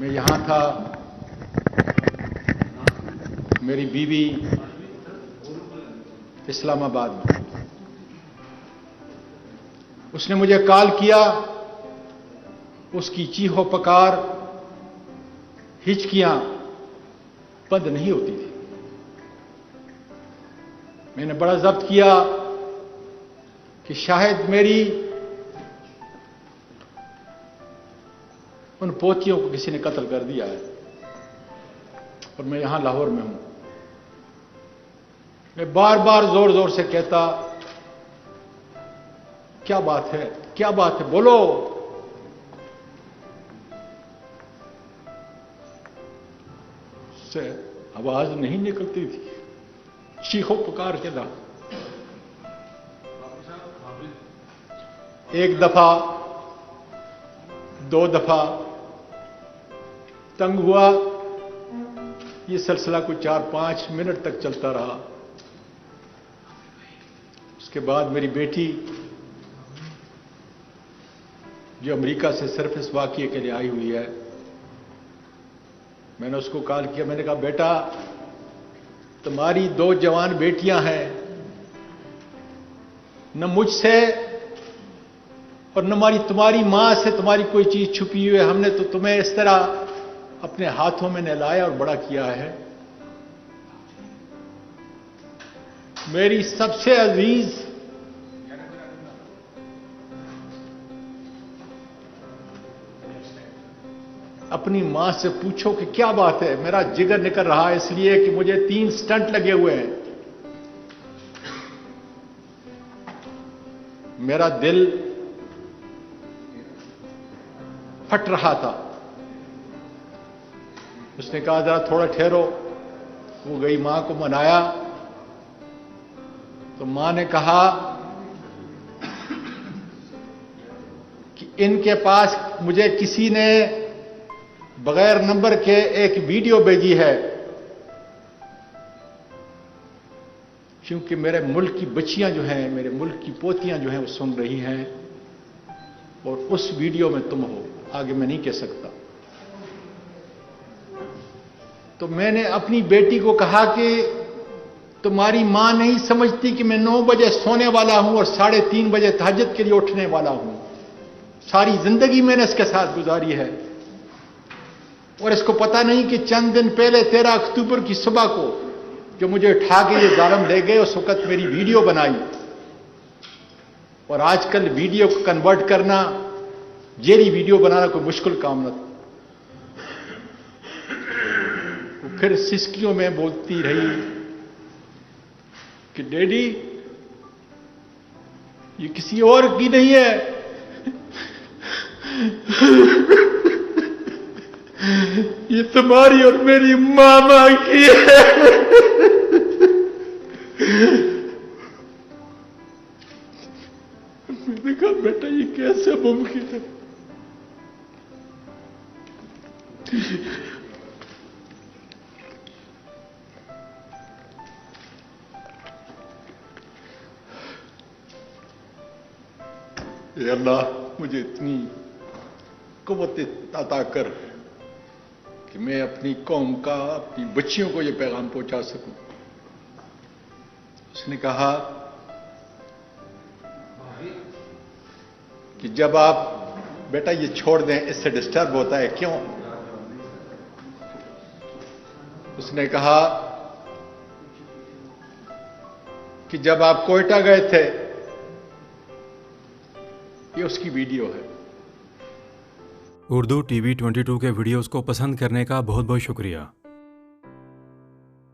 मैं यहाँ था, मेरी बीवी इस्लामाबाद में। उसने मुझे कॉल किया, उसकी चीहो पकार, हिचकियां बंद नहीं होती थी। मैंने बड़ा जब्त किया कि शायद मेरी उन पोतियों को किसी ने कत्ल कर दिया है और मैं यहां लाहौर में हूं। मैं बार बार जोर जोर से कहता, क्या बात है, क्या बात है, बोलो। से आवाज नहीं निकलती थी, चीखो पुकार के ना। एक दफा, दो दफा तंग हुआ। ये सिलसिला कुछ 4-5 मिनट तक चलता रहा। उसके बाद मेरी बेटी, जो अमेरिका से सिर्फ इस वाकये के लिए आई हुई है, मैंने उसको कॉल किया। मैंने कहा, बेटा, तुम्हारी 2 जवान बेटियां हैं, न मुझसे और न तुम्हारी मां से तुम्हारी कोई चीज छुपी हुई है। हमने तो तुम्हें इस तरह अपने हाथों में नहलाया और बड़ा किया है। मेरी सबसे अजीज अपनी मां से पूछो कि क्या बात है। मेरा जिगर निकल रहा है इसलिए कि मुझे 3 स्टंट लगे हुए हैं। मेरा दिल फट रहा था। उसने कहा, जरा थोड़ा ठहरो। वो गई, मां को मनाया तो मां ने कहा कि इनके पास मुझे किसी ने बगैर नंबर के एक वीडियो भेजी है, क्योंकि मेरे मुल्क की बच्चियां जो हैं, मेरे मुल्क की पोतियां जो हैं, वो सुन रही हैं और उस वीडियो में तुम हो। आगे मैं नहीं कह सकता। तो मैंने अपनी बेटी को कहा कि तुम्हारी मां नहीं समझती कि मैं 9 बजे सोने वाला हूं और 3:30 बजे तहज्जुद के लिए उठने वाला हूं। सारी जिंदगी मैंने इसके साथ गुजारी है और इसको पता नहीं कि चंद दिन पहले 13 अक्टूबर की सुबह को जो मुझे उठा के ये जालिम ले गए, उस वक्त मेरी वीडियो बनाई। और आजकल वीडियो को कन्वर्ट करना, जेली वीडियो बनाना कोई मुश्किल काम न था। वो फिर सिसकियों में बोलती रही कि डैडी, ये किसी और की नहीं है, ये तुम्हारी और मेरी मामा की है। मैंने कहा, बेटा, ये कैसे मुमकिन है? अल्लाह, मुझे इतनी कुव्वत अता कर कि मैं अपनी कौम का, अपनी बच्चियों को यह पैगाम पहुंचा सकूं। उसने कहा कि जब आप, बेटा, ये छोड़ दें, इससे डिस्टर्ब होता है। क्यों? उसने कहा कि जब आप कोयटा गए थे, ये उसकी वीडियो है। उर्दू TV 22 के वीडियोस को पसंद करने का बहुत बहुत शुक्रिया।